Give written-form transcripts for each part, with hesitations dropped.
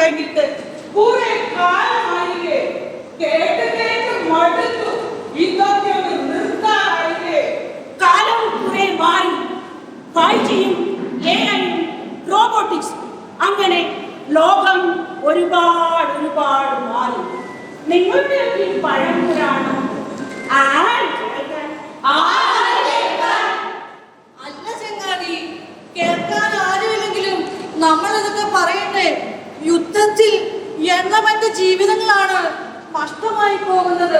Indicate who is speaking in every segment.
Speaker 1: തുടങ്ങിയിട്ട് കുറെ കാലമായില്ലേ? കേട്ട് കേട്ട് മടുത്തു. ഇതൊക്കെ ഒന്ന് നിർത്താറായില്ലേ?
Speaker 2: കാലം കുറെ മാറി. 5Gയും AI റോബോട്ടിക്സ് അങ്ങനെ ലോകം ഒരുപാട് മാറി. നിങ്ങളുടെ പഴംപുരാണം
Speaker 3: അല്ല ചങ്ങാതി, കേൾക്കാൻ ആരുമില്ലെങ്കിലും നമ്മൾ ഇതൊക്കെ പറയട്ടെ. യുദ്ധത്തിൽ എണ്ണമറ്റ ജീവിതങ്ങളാണ് നഷ്ടമായി പോകുന്നത്.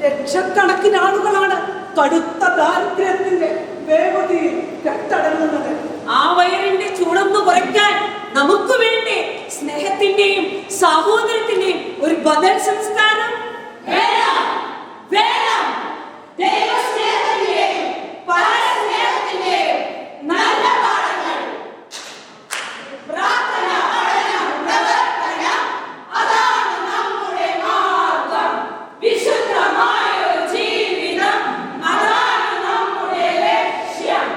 Speaker 2: ലക്ഷക്കണക്കിന് ആളുകളാണ് കടുത്ത ദാരിദ്ര്യത്തിന്റെ വേഗതയിൽ കെട്ടടങ്ങുന്നത്. ആ വയറിന്റെ ചൂടൊന്ന് കുറയ്ക്കാൻ നമുക്ക് വേണ്ടി സ്നേഹത്തിന്റെയും സഹോദരത്തിന്റെയും ഒരു ബദൽ സംസ്കാരം വേണം. ദൈവസ്നേഹത്തിന്റെയും പരസ്നേഹത്തിന്റെയും നല്ല പാഠങ്ങൾ. പ്രാർത്ഥന, പഠനം, പ്രവർത്തനം, അതാണ് നമ്മുടെ മാർഗം. വിശുദ്ധമായ ഒരു ജീവിതം, അതാണ് നമ്മുടെ ലക്ഷ്യം.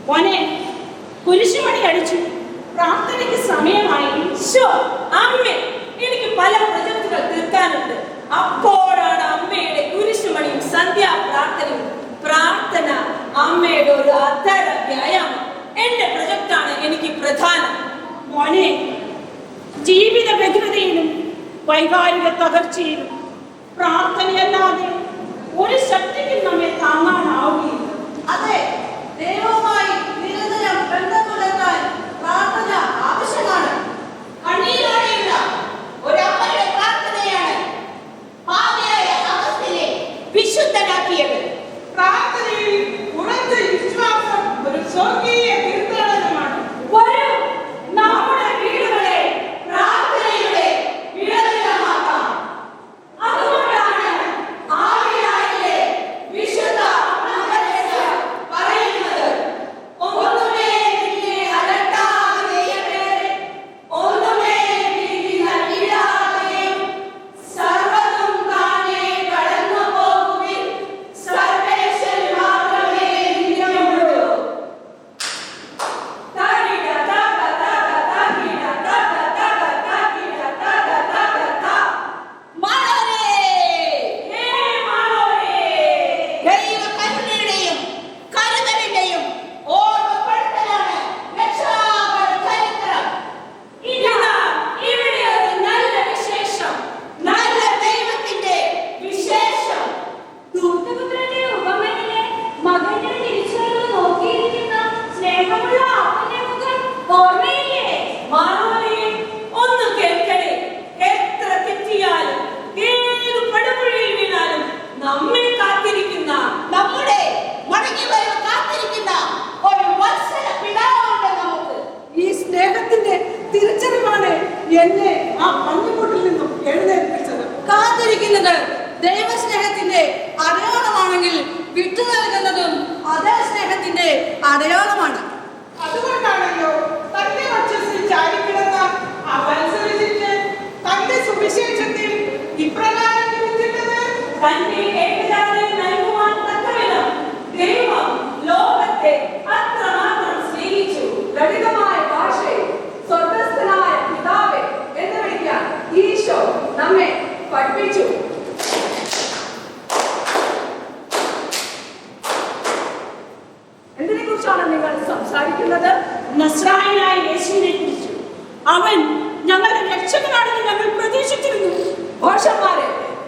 Speaker 2: മോനെ, കുരിശുമണി അടിച്ചു. പ്രാർത്ഥനയ്ക്ക് സമയമായി. അമ്മേ, എനിക്ക് പല പ്രൊജക്ടുകൾ തീർക്കാനുണ്ട്. അപ്പോഴാണ് അമ്മയുടെ കുരിശുമണിയും സന്ധ്യാ പ്രാർത്ഥനയും. പ്രാർത്ഥന അമ്മയുടെ ഒരു അധര വ്യായാമം. എന്റെ പ്രൊജക്റ്റാണ് എനിക്ക് പ്രധാനം. മോനെ, ജീവിത വ്യഗ്രതയിലും വൈകാരിക തകർച്ചയിലും പ്രാർത്ഥനയല്ലാതെ ഒരു ശക്തിക്കും നമ്മെ താങ്ങാനാവുകയില്ല.
Speaker 3: അതെ, ദൈവവുമായി നിരന്തരം ബന്ധം പുലർത്താൻ പ്രാർത്ഥന ആവശ്യമാണ്.
Speaker 2: കണ്ണീരോടെയുള്ള ഒരു അമ്മയുടെ പ്രാർത്ഥനയാണ് പാപിയായ അവസ്ഥയെ വിശുദ്ധനാക്കിയത്.
Speaker 1: പ്രാർത്ഥനയിൽ ഉറച്ച വിശ്വാസം ഒരു സ്വർഗീയ തീർത്ഥാടനമാണ്.
Speaker 2: വരൂ, നമ്മുടെ വീടുകളെ പ്രാർത്ഥനയുടെ ഇടവിടമാക്കാം. അതുകൊണ്ടാണ് ആവിയായിലെ വിശുദ്ധ അമ്മ പറയുന്നത്, ഒന്നുമേ നിന്നെ അലട്ടാതെയും ഒന്നുമേ നീതി നൽകിടാതെയും സർവ്വതും താനേ കടന്നു പോകുവിൻ, സർവേശ്വരൻ മാത്രമേ നിന്നുള്ളൂ. ദൈവകരുണയുടെയും കരുതലിന്റെയും ഓർമ്മപ്പെടുത്തലാണ് രക്ഷാകര ചരിത്രം. ഇതാ ഇവിടെ ഒരു നല്ല വിശേഷം, നല്ല ദൈവത്തിന്റെ വിശേഷം. ദൂതപുത്രന്റെ ഉപമയിലെ മകന്റെ തിരിച്ചുവരവ് നോക്കിയിരിക്കുന്ന സ്നേഹമുള്ള അപ്പന്റെ മുഖം ഓർമ്മയില്ലേ? മാനവനെ ഒന്ന് കേൾക്കണേ. എത്ര തെറ്റിയാലും ഏത് പടുകുഴിയിൽ വീണാലും നമ്മെ കാത്തിരിക്കുന്ന, നമ്മുടെ മടങ്ങിവരവ് കാത്തിരിക്കുന്ന ഒരു വത്സല പിതാവുണ്ട് നമുക്ക്.
Speaker 4: ഈ സ്നേഹത്തിന്റെ തിരിച്ചറിവാണ് എന്നെ ആ പഞ്ഞുകൂട്ടിൽ നിന്നും എഴുന്നേൽപ്പിച്ചത്.
Speaker 3: കാത്തിരിക്കുന്നത് ദൈവസ്നേഹത്തിന്റെ അടയാളമാണെങ്കിൽ വിട്ടു നൽകുന്നതും അതേ സ്നേഹത്തിന്റെ അടയാളമാണ്.
Speaker 1: അതുകൊണ്ടാണല്ലോ തന്റെ വക്ഷസിൽ ചാരിക്കിടന്ന ആ വത്സരജിക്ക് തന്റെ സുവിശേഷത്തിൽ ഇപ്രകാരം കുറിച്ചിട്ടത്.
Speaker 2: തന്റെ ഏകജാതനെ നൽകുവാൻ തക്കവിധം ദൈവം ലോകത്തെ അത്രമാത്രം സ്നേഹിച്ചു. ലളിതമായ ഭാഷയിൽ സ്വർഗ്ഗസ്ഥനായ പിതാവേ എന്ന് വിളിക്കാൻ ഈശോ നമ്മെ പഠിപ്പിച്ചു. എന്തിനെ കുറിച്ചാണ് നിങ്ങൾ സംസാരിക്കുന്നത്? നസ്രായനായ യേശുവിനെ കുറിച്ച്. അവൻ ഞങ്ങളുടെ രക്ഷകനാണെന്ന് ഞങ്ങൾ പ്രതീക്ഷിച്ചിരുന്നു. ഭോഷന്മാരെ,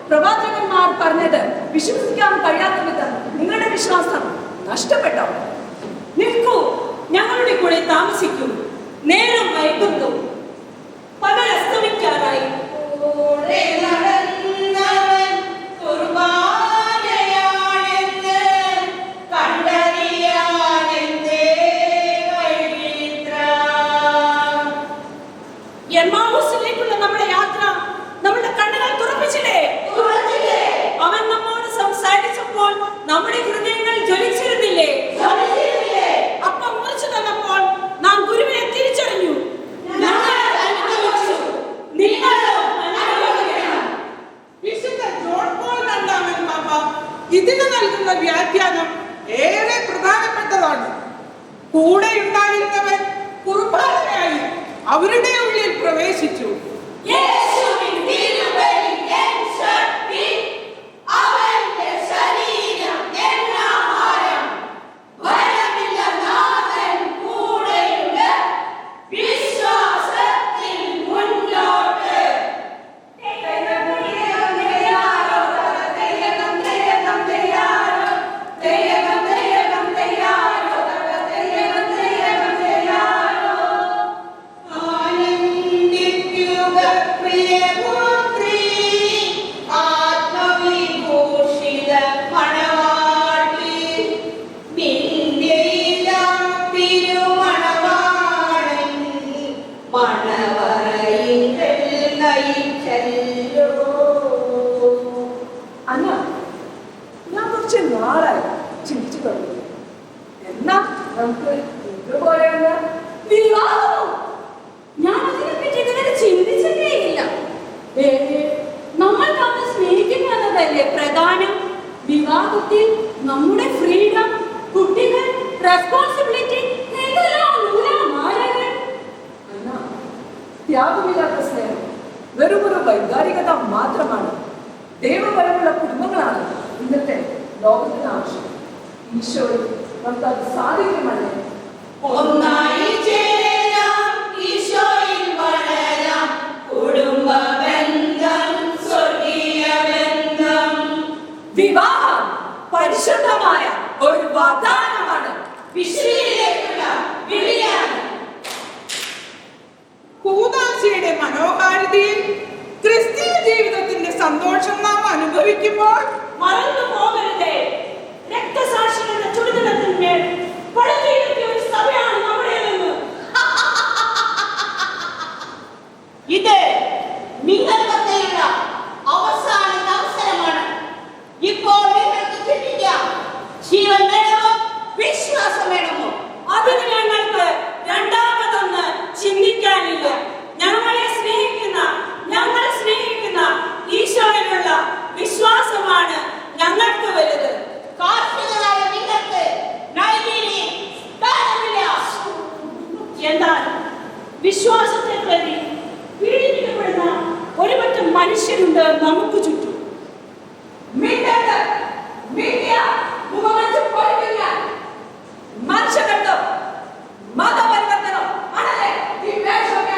Speaker 2: പ്രവാചകന്മാർ പറഞ്ഞത് വിശ്വസിക്കാൻ കഴിയാത്ത വിധം നിങ്ങളുടെ വിശ്വാസം നഷ്ടപ്പെട്ടോ? നിൽക്കൂ, ഞങ്ങളുടെ കൂടെ താമസിക്കൂ. നേരം വൈകുന്നു, പകൽ അസ്തമിക്കാറായി. എമ്മാവൂസിലേക്കുള്ള നമ്മുടെ യാത്ര നമ്മുടെ കണ്ണുകൾ തുറപ്പിച്ചില്ലേ? അവൻ നമ്മോട് സംസാരിച്ചപ്പോൾ നമ്മുടെ ഹൃദയങ്ങൾ ജ്വലിച്ചിരുന്നില്ലേ? അപ്പം മുറിച്ചു തന്നപ്പോൾ നാം ഗുരുവിനെ തിരിച്ചറിഞ്ഞു.
Speaker 1: വിശുദ്ധ ജോൺ പോൾ രണ്ടാമൻ പാപ്പ ഇതിന് നൽകുന്ന വ്യാഖ്യാനം ഏറെ പ്രധാനപ്പെട്ടതാണ്. അവരുടെ ഉള്ളിൽ പ്രവേശിച്ചു.
Speaker 2: യേശുവിൻ തിരുബലി എൻ ശക്തി, അവന്റെ ശരീരം എൻ ആഹാരം. ഭയമില്ല, നാഥൻ കൂടെയുണ്ട്, വിശ്വാസത്തിൽ മുന്നോട്ട്.
Speaker 1: ആനന്ദിക്കുക പ്രിയപുത്രീ, ആത്മവിഭൂഷിത മണവാട്ടി, നിന്റെയിലാം തിരുമണവാളൻ മണവറയിങ്കൽ നയിച്ചല്ലോ.
Speaker 4: അന്ന, ഞാൻ കുറച്ച് നാളായി ചിന്തിച്ചു തുടങ്ങി. എന്നാ നമുക്ക് ഇതുപോലെയുള്ള
Speaker 2: വിവാഹമോ? ഞാൻ അതിനെപ്പറ്റി ഇതുവരെ ചിന്തിച്ചിട്ടേയില്ല. നമ്മൾ തമ്മിൽ സ്നേഹിക്കുന്നു എന്നതല്ലേ പ്രധാനം. വിവാഹത്തിൽ നമ്മുടെ ഫ്രീഡം, കുട്ടികൾ, റെസ്പോൺസിബിലിറ്റി, ഇതെല്ലാം നൂലാമാലകൾ.
Speaker 4: അന്ന, ത്യാഗമില്ലാത്ത സ്നേഹം വെറുമൊരു വൈകാരികത മാത്രമാണ്. ദൈവപരമുള്ള കുടുംബങ്ങളാണ് ഇന്നത്തെ ലോകത്തിന് ആവശ്യം. ഈശോയിൽ നമുക്ക് അത് സാധിക്കുമല്ലേ?
Speaker 2: ഒന്നായി ചേരാം, ഈശോയിൽ വളരാം, കുടുംബ ബന്ധം സ്വർഗീയ ബന്ധം. വിവാഹം പരിശുദ്ധമായ ഒരു വാഗ്ദാനമാണ്, വിശുദ്ധിയിലേക്കുള്ള വിളിയാണ്.
Speaker 1: കൂദാശയുടെ മനോഹാരിതയിൽ ക്രിസ്തീയ ജീവിതത്തിന്റെ സന്തോഷം നാം അനുഭവിക്കുമ്പോൾ
Speaker 2: മറന്നു പോകരുതേ, രക്തസാക്ഷികളുടെ ചുടുനിലത്തിന്മേൽ പടുത്തുയർത്തിയ ഒരു സഭയാണ് നമ്മുടേതെന്ന്.
Speaker 5: ഇത് നിങ്ങൾക്കൊക്കെയുള്ള അവസാന അവസരമാണ്. ഇപ്പോൾ നിങ്ങൾക്ക് ചിന്തിക്കാം, ജീവൻ വേണമോ വിശ്വാസം വേണമോ?
Speaker 2: അതിന് ഞങ്ങൾക്ക് രണ്ടാമതൊന്ന് ചിന്തിക്കാനില്ല. ഞങ്ങളെ സ്നേഹിക്കുന്ന, ഞങ്ങൾ സ്നേഹിക്കുന്ന ഈശോയിലുള്ള വിശ്വാസമാണ് ഞങ്ങൾക്ക് വലുത്.
Speaker 5: കാർഷികരായ നിങ്ങൾക്ക് നൈതികതയിൽ സ്ഥാനമില്ല.
Speaker 2: എന്നാൽ വിശ്വാസത്തെ പ്രതി പീഡിപ്പിക്കപ്പെടുന്ന ഒരുപറ്റം മനുഷ്യരുണ്ട് നമുക്ക് ചുറ്റും. മനുഷ്യബന്ധം, മതപരിവർത്തനം ആണല്ലേ ഈ വേഷമൊക്കെ.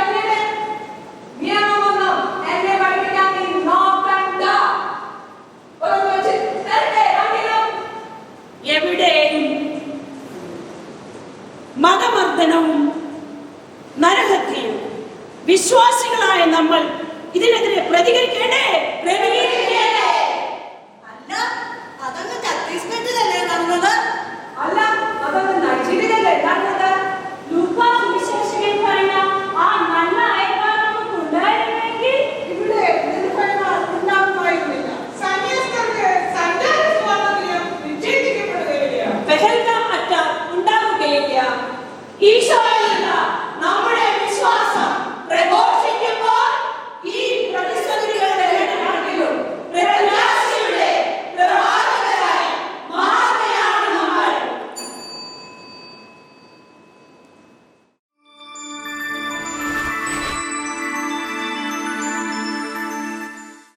Speaker 2: നിയമമൊന്നും എന്നെ പഠിപ്പിക്കാൻ നീ നോക്കണ്ട. എവിടെയും മതമർദ്ദനവും നരഹത്യയും വിശ്വാസികളായ നമ്മൾ ഇതിനെതിരെ പ്രതികരിക്കേണ്ടേ?
Speaker 3: അല്ല, അതങ്ങ് ഛത്തീസ്ഗഡിലല്ലേ നടന്നത്?
Speaker 4: അല്ല, അതൊന്ന് നൈജീരിയയിലല്ലേ നടന്നത്?
Speaker 2: ലൂക്കാ സുവിശേഷകൻ പറഞ്ഞ ആ നല്ല അയൽക്കാർ നമുക്ക് ഉണ്ടായിരുന്നെങ്കിൽ
Speaker 1: ഇവിടെ നിർഭയന്മാർ ഉണ്ടാകുമായിരുന്നില്ല. സന്യസ്തർക്ക് സഞ്ചാര സ്വാതന്ത്ര്യം നിഷേധിക്കപ്പെടുകയില്ല.
Speaker 2: പെഹൽഗാം അറ്റാക്ക് ഉണ്ടാവുകയില്ല. ഈശോയിൽ